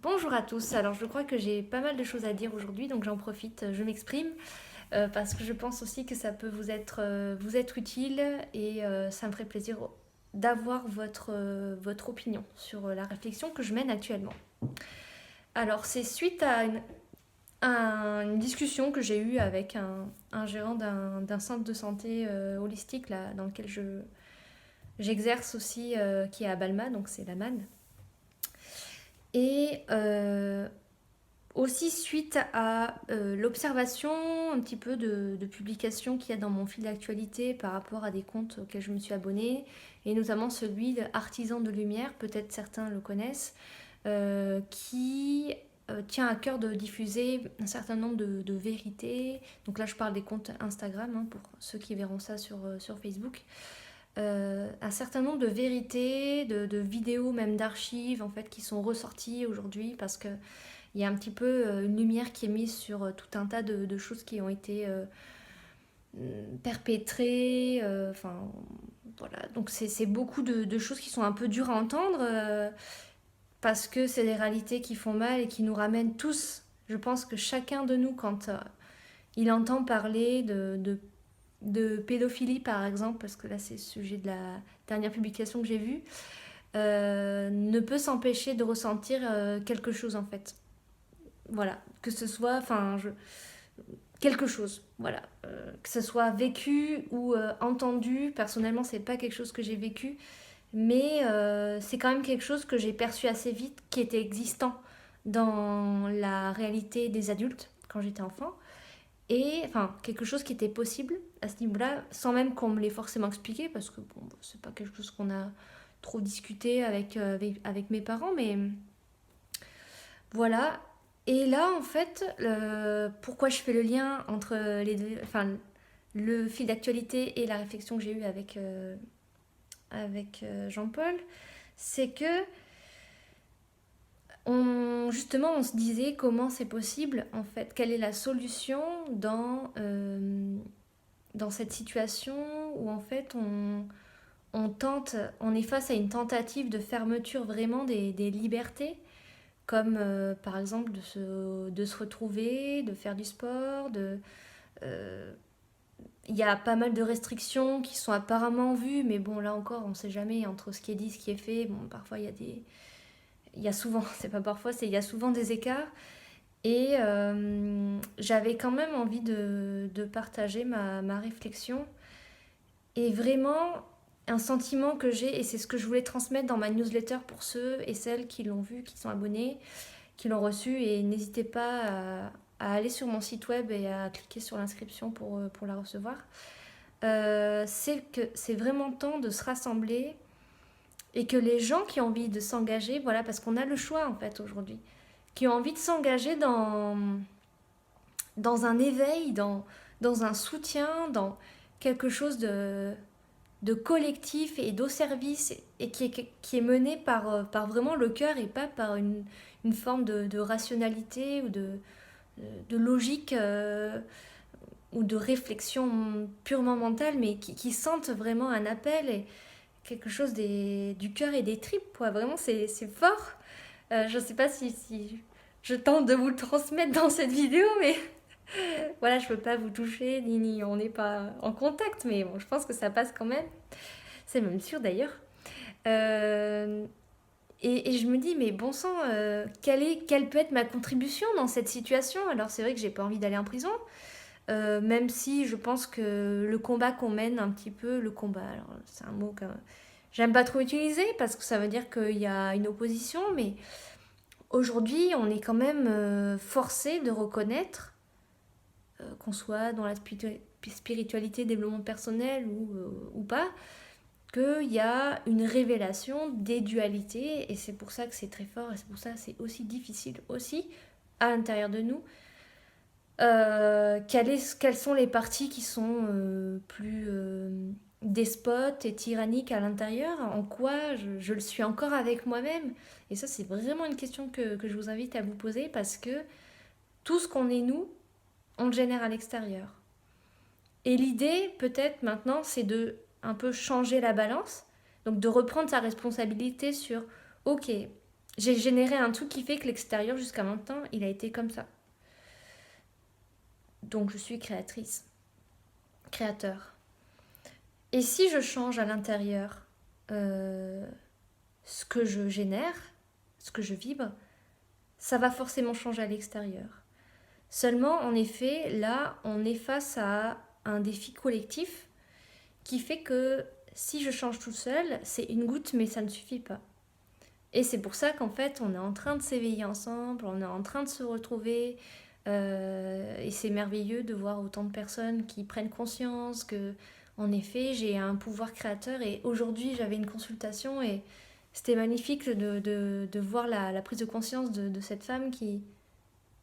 Bonjour à tous, alors je crois que j'ai pas mal de choses à dire aujourd'hui, donc j'en profite, je m'exprime, parce que je pense aussi que ça peut vous être utile et ça me ferait plaisir d'avoir votre opinion sur la réflexion que je mène actuellement. Alors c'est suite à une discussion que j'ai eue avec un gérant d'un centre de santé holistique là, dans lequel j'exerce aussi, qui est à Balma, donc c'est la MAN. Et aussi suite à l'observation un petit peu de publications qu'il y a dans mon fil d'actualité par rapport à des comptes auxquels je me suis abonnée, et notamment celui de Artisan de Lumière, peut-être certains le connaissent, qui tient à cœur de diffuser un certain nombre de vérités. Donc là, je parle des comptes Instagram, hein, pour ceux qui verront ça sur Facebook. Un certain nombre de vérités, de vidéos, même d'archives, en fait, qui sont ressorties aujourd'hui parce que il y a un petit peu une lumière qui est mise sur tout un tas de choses qui ont été perpétrées. Enfin, voilà. Donc c'est beaucoup de choses qui sont un peu dures à entendre parce que c'est des réalités qui font mal et qui nous ramènent tous. Je pense que chacun de nous, quand il entend parler de pédophilie, par exemple, parce que là c'est le sujet de la dernière publication que j'ai vue, ne peut s'empêcher de ressentir quelque chose en fait. Voilà, que ce soit, quelque chose, voilà, que ce soit vécu ou entendu. Personnellement, c'est pas quelque chose que j'ai vécu, mais c'est quand même quelque chose que j'ai perçu assez vite, qui était existant dans la réalité des adultes quand j'étais enfant, et enfin quelque chose qui était possible à ce niveau-là, sans même qu'on me l'ait forcément expliqué, parce que bon, c'est pas quelque chose qu'on a trop discuté avec mes parents, mais voilà. Et là, en fait, pourquoi je fais le lien entre les deux, enfin, le fil d'actualité et la réflexion que j'ai eue avec Jean-Paul, c'est que justement, on se disait comment c'est possible, en fait, quelle est la solution dans cette situation où, en fait, on est face à une tentative de fermeture vraiment des libertés, comme par exemple de se retrouver, de faire du sport, euh, il y a pas mal de restrictions qui sont apparemment vues, mais bon, là encore, on ne sait jamais entre ce qui est dit, ce qui est fait. Bon, parfois, il y a souvent, c'est pas parfois, c'est il y a souvent des écarts. Et j'avais quand même envie de partager ma réflexion. Et vraiment, un sentiment que j'ai, et c'est ce que je voulais transmettre dans ma newsletter pour ceux et celles qui l'ont vu, qui sont abonnés, qui l'ont reçu. Et n'hésitez pas à aller sur mon site web et à cliquer sur l'inscription pour la recevoir. C'est que c'est vraiment temps de se rassembler et que les gens qui ont envie de s'engager, voilà, parce qu'on a le choix en fait aujourd'hui, qui ont envie de s'engager dans un éveil, dans un soutien, dans quelque chose de collectif et d'au service, et qui est mené par vraiment le cœur et pas par une forme de rationalité ou de logique ou de réflexion purement mentale, mais qui sentent vraiment un appel et quelque chose du cœur et des tripes, quoi. Vraiment, c'est fort. Je sais pas si je tente de vous le transmettre dans cette vidéo, mais voilà, je peux pas vous toucher, ni on n'est pas en contact, mais bon, je pense que ça passe quand même. C'est même sûr d'ailleurs. Euh, et je me dis, mais bon sang, quelle peut être ma contribution dans cette situation? Alors c'est vrai que j'ai pas envie d'aller en prison, même si je pense que le combat qu'on mène un petit peu, le combat, alors c'est un mot que j'aime pas trop utiliser parce que ça veut dire qu'il y a une opposition, mais aujourd'hui on est quand même forcé de reconnaître, qu'on soit dans la spiritualité, développement personnel ou pas, qu'il y a une révélation des dualités, et c'est pour ça que c'est très fort, et c'est pour ça que c'est aussi difficile aussi à l'intérieur de nous. Quelles sont les parties qui sont plus despotes et tyranniques à l'intérieur? En quoi je le suis encore avec moi-même? Et ça, c'est vraiment une question que je vous invite à vous poser, parce que tout ce qu'on est nous, on le génère à l'extérieur. Et l'idée, peut-être maintenant, c'est de un peu changer la balance, donc de reprendre sa responsabilité sur, ok, j'ai généré un truc qui fait que l'extérieur jusqu'à maintenant, il a été comme ça. Donc je suis créatrice, créateur. Et si je change à l'intérieur ce que je génère, ce que je vibre, ça va forcément changer à l'extérieur. Seulement, en effet, là, on est face à un défi collectif qui fait que si je change tout seul, c'est une goutte, mais ça ne suffit pas. Et c'est pour ça qu'en fait, on est en train de s'éveiller ensemble, on est en train de se retrouver. Et c'est merveilleux de voir autant de personnes qui prennent conscience que, en effet, j'ai un pouvoir créateur. Et aujourd'hui, j'avais une consultation et c'était magnifique de voir la prise de conscience de cette femme qui,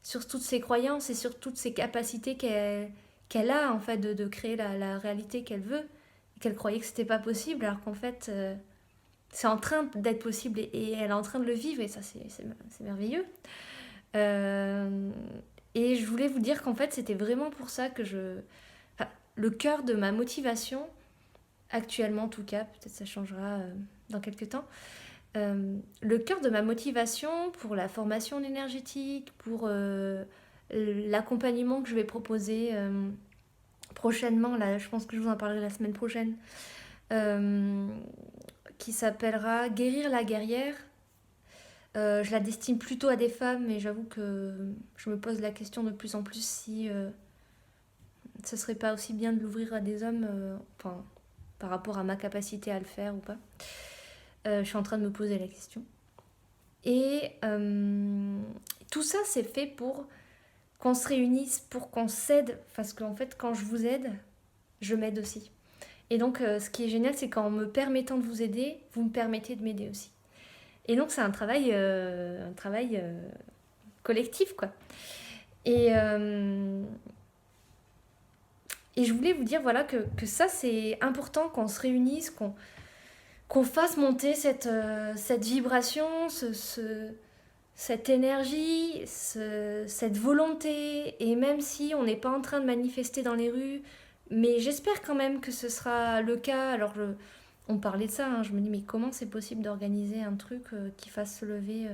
sur toutes ses croyances et sur toutes ses capacités qu'elle a, en fait, de créer la réalité qu'elle veut, et qu'elle croyait que c'était pas possible, alors qu'en fait, c'est en train d'être possible et elle est en train de le vivre, et ça, c'est merveilleux. Euh, et je voulais vous dire qu'en fait, c'était vraiment pour ça que enfin, le cœur de ma motivation, actuellement en tout cas, peut-être ça changera dans quelques temps, le cœur de ma motivation pour la formation énergétique, pour l'accompagnement que je vais proposer prochainement, là, je pense que je vous en parlerai la semaine prochaine, euh, qui s'appellera Guérir la guerrière. Je la destine plutôt à des femmes, mais j'avoue que je me pose la question de plus en plus si ce serait pas aussi bien de l'ouvrir à des hommes, enfin, par rapport à ma capacité à le faire ou pas. Je suis en train de me poser la question. Et tout ça, c'est fait pour qu'on se réunisse, pour qu'on s'aide. Parce qu'en fait, quand je vous aide, je m'aide aussi. Et donc, ce qui est génial, c'est qu'en me permettant de vous aider, vous me permettez de m'aider aussi. Et donc, c'est un travail collectif, quoi. Et, euh, et je voulais vous dire, voilà, que ça, c'est important qu'on se réunisse, qu'on fasse monter cette vibration, cette énergie, cette volonté, et même si on n'est pas en train de manifester dans les rues, mais j'espère quand même que ce sera le cas. Alors, on parlait de ça, hein, je me dis, mais comment c'est possible d'organiser un truc qui fasse se lever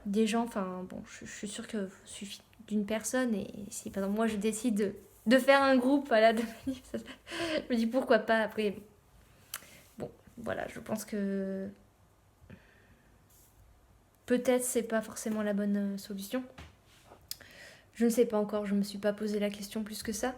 des gens. Enfin, bon, je suis sûre qu'il suffit d'une personne, et si par exemple moi je décide de faire un groupe, voilà, de manif, je me dis pourquoi pas. Après, bon, voilà, je pense que peut-être c'est pas forcément la bonne solution. Je ne sais pas encore, je me suis pas posé la question plus que ça.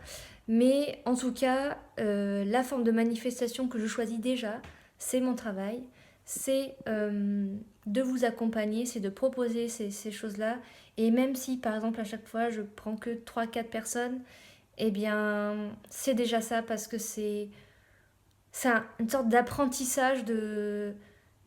Mais en tout cas, la forme de manifestation que je choisis déjà, c'est mon travail. C'est de vous accompagner, c'est de proposer ces choses-là. Et même si, par exemple, à chaque fois, je prends que trois quatre personnes, eh bien, c'est déjà ça parce que une sorte d'apprentissage de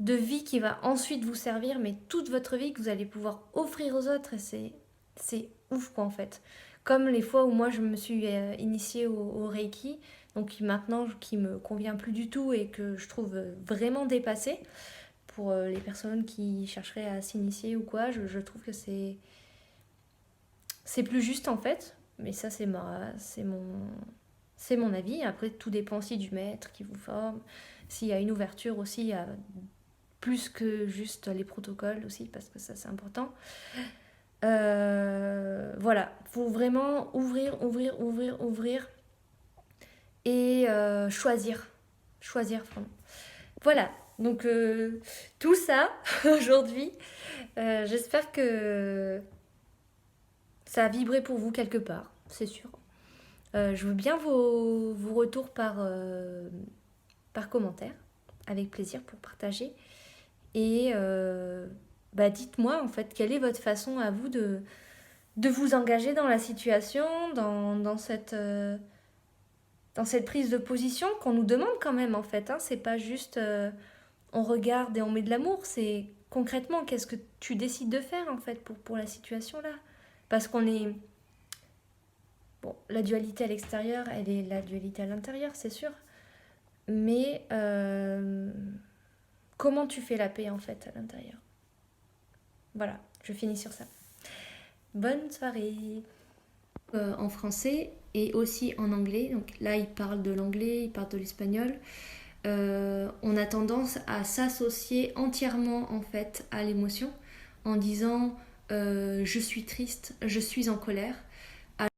vie qui va ensuite vous servir, mais toute votre vie que vous allez pouvoir offrir aux autres. Et c'est ouf, quoi, en fait. Comme les fois où moi, je me suis initiée au Reiki, donc maintenant, qui me convient plus du tout et que je trouve vraiment dépassé. Pour les personnes qui chercheraient à s'initier ou quoi, je trouve que c'est plus juste, en fait. Mais ça, c'est mon avis. Après, tout dépend aussi du maître qui vous forme. S'il y a une ouverture aussi, à plus que juste les protocoles aussi, parce que ça, c'est important. Voilà, faut vraiment ouvrir et choisir. Choisir, vraiment. Voilà, donc tout ça aujourd'hui, j'espère que ça a vibré pour vous quelque part, c'est sûr. Je veux bien vos retours par commentaire, avec plaisir pour partager. Et bah dites-moi en fait quelle est votre façon à vous de vous engager dans la situation, dans cette prise de position qu'on nous demande quand même en fait. Hein. C'est pas juste on regarde et on met de l'amour, c'est concrètement qu'est-ce que tu décides de faire en fait pour la situation là. Parce qu'on est... Bon, la dualité à l'extérieur, elle est la dualité à l'intérieur, c'est sûr. Mais comment tu fais la paix en fait à l'intérieur? Voilà, je finis sur ça. Bonne soirée. En français et aussi en anglais. Donc là, il parle de l'anglais, il parle de l'espagnol. on a tendance à s'associer entièrement en fait à l'émotion en disant je suis triste, je suis en colère.